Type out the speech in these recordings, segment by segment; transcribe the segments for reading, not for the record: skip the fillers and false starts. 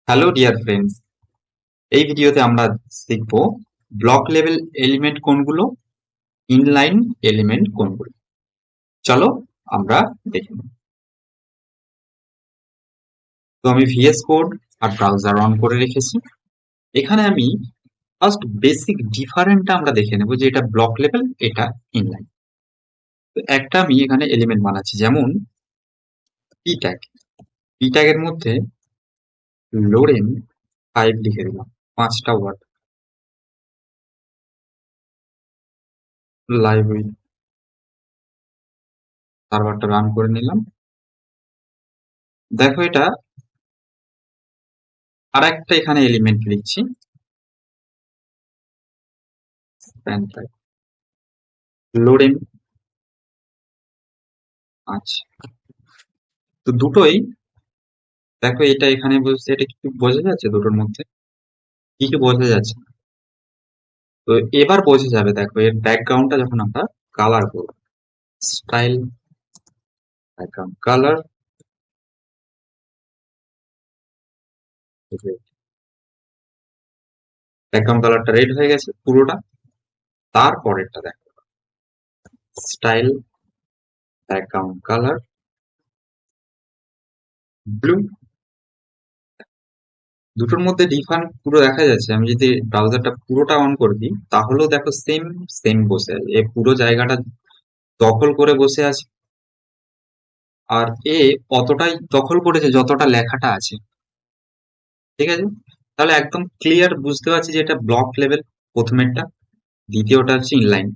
Hello dear friends, এই ভিডিওতে আমরা শিখব ব্লক লেভেল এলিমেন্ট কোনগুলো, ইনলাইন এলিমেন্ট কোনগুলো। চলো আমরা দেখে নিই। তো আমি ভিএস কোড আর ব্রাউজার অন করে রেখেছি। এখানে আমি ফার্স্ট বেসিক ডিফারেন্টটা আমরা দেখে নেব যে এটা ব্লক লেভেল, এটা ইনলাইন। তো একটা আমি এখানে এলিমেন্ট বানাচ্ছি, যেমন পি ট্যাগ। পি ট্যাগের মধ্যে লোরেন 5 লিখে দিলাম, 5টা ওয়ার্ড। লাইব্রেরি সার্ভারটা রান করে নিলাম। দেখো এটা আর একটা এখানে এলিমেন্ট লিখছি, স্প্যান ট্যাগ লোরেন। আচ্ছা, তো দুটোই দেখো, এটা এখানে বলছে, এটা কি বোঝা যাচ্ছে দুটোর মধ্যে? কি বোঝা যাচ্ছে না? তো এবার বোঝা যাবে, দেখো এর ব্যাকগ্রাউন্ডটা যখন আমরা কালার করব, স্টাইল ব্যাকগ্রাউন্ড কালার, ব্যাকগ্রাউন্ড কালারটা রেড হয়ে গেছে পুরোটা। তারপরেরটা দেখো, স্টাইল ব্যাকগ্রাউন্ড কালার ব্লু। দুটোর মধ্যে ডিফারেন্ট পুরো দেখা যাচ্ছে। আমি যদি ব্রাউজারটা পুরোটা অন করে দিই, তাহলেও দেখো সেম সেম বসে আছে, এ পুরো জায়গাটা দখল করে বসে আছে। আর এ অতটাই দখল করেছে যতটা লেখাটা আছে। ঠিক আছে, তাহলে একদম ক্লিয়ার বুঝতে পারছি যে এটা ব্লক লেভেল প্রথমেরটা, দ্বিতীয়টা হচ্ছে ইনলাইন।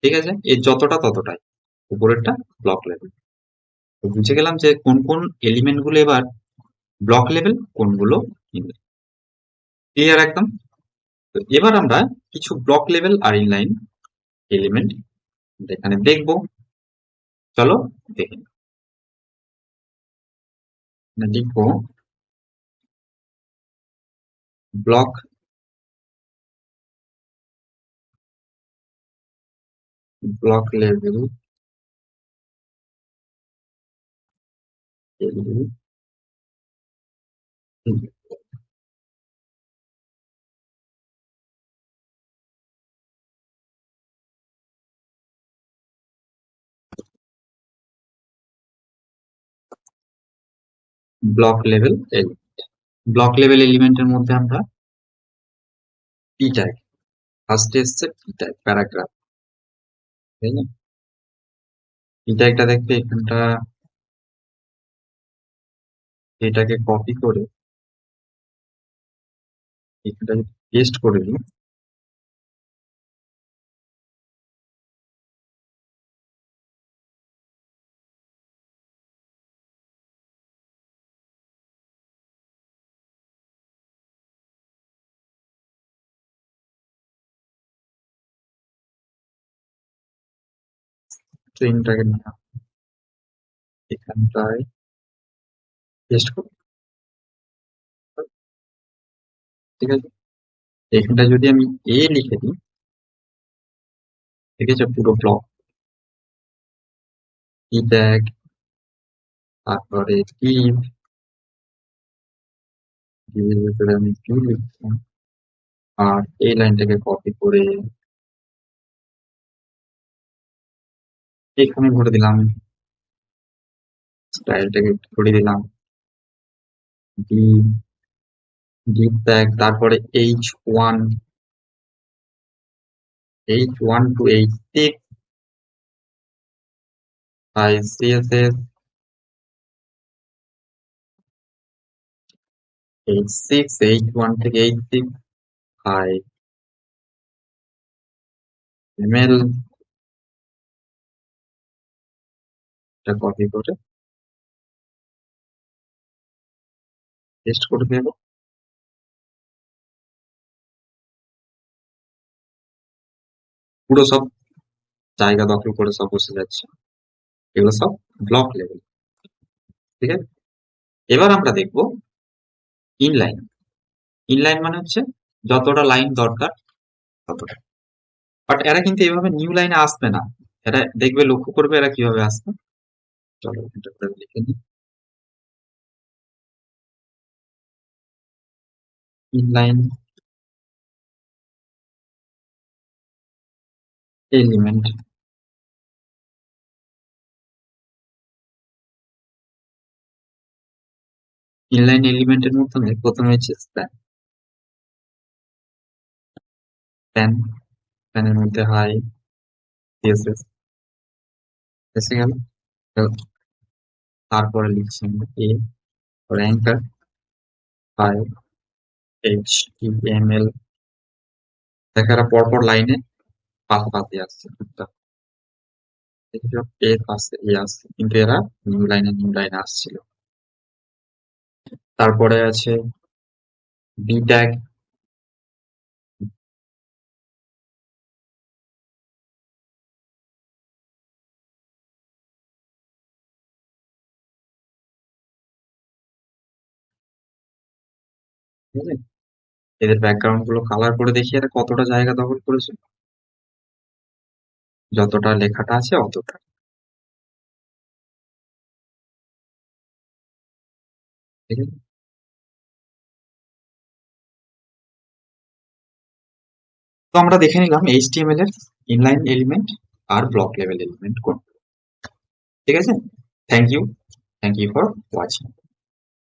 ঠিক আছে, এর যতটা ততটাই, উপরেরটা ব্লক লেভেল। তো বুঝে গেলাম যে কোন কোন এলিমেন্ট গুলো এবার ব্লক লেভেল, কোনগুলো ইনলাইন। ক্লিয়ার একদম। তো এবার আমরা কিছু ব্লক লেভেল আর ইনলাইন এলিমেন্ট এখানে দেখবো। চলো দেখি। লিখবো block block level block level element. Block level এলিমেন্টের মধ্যে আমরা পি ট্যাগ, ফার্স্টে এসছে পি ট্যাগ প্যারাগ্রাফ, তাই না? পি ট্যাগটা দেখতে এখানটা, এটাকে কপি করে এখানটা যদি পেস্ট করে দিই, স্ট্রিংটাকে নিয়ে এখানটায় পেস্ট করি। ঠিক আছে, এখানটা যদি আমি এ লিখে দিই, ঠিক আছে, পুরো ব্লক পি ট্যাগ, তারপরে div, div এর ভিতরে আমি কি লিখছি, আর এই লাইনটাকে কপি করে এখানে ভরে দিলাম, স্টাইলটাকে করে দিলাম div, div ট্যাগ, তারপরে h1, h1 to h6, তাই css, h6, h1 থেকে h6, তাই ml, এটা কপি করে পেস্ট করে দেবো। পুরো সব জায়গা দখল করে সব বসে যাচ্ছে, এগুলো সব ব্লক লেভেল। ঠিক আছে, এবার আমরা দেখবো ইনলাইন। ইনলাইন মানে হচ্ছে যতটা লাইন দরকার ততটা। বাট এরা কিন্তু এভাবে নিউ লাইনে আসবে না, এরা দেখবে, লক্ষ্য করবে এরা কিভাবে আসবে। চলো এটা করে লিখে নিই। Inline element. ইনলাইন এলিমেন্টের মাধ্যমে প্রথমে হচ্ছে স্প্যান। স্প্যানের মধ্যে হাই সিএসএস এসে গেল। তো তারপরে লিখছি আমরা এ অ্যাঙ্কার ফাইল এইচটিএমএল। দেখা এরা পরপর লাইনে পাশাপাশি আসছে টুকটাক। এর পাশে এ আসছে কিন্তু এরা নিউ লাইনে আসছিল। তারপরে আছে বি ট্যাগ। ঠিক আছে, এদের ব্যাকগ্রাউন্ড গুলো কালার করে দেখি এরা কতটা জায়গা দখল করেছে। যতটা লেখাটা আছে অতটা। ঠিক আছে, তো আমরা দেখে নিলাম এইচটিএমএল এর ইনলাইন এলিমেন্ট আর ব্লক লেভেল এলিমেন্ট কোন। ঠিক আছে, thank you. Thank you for watching.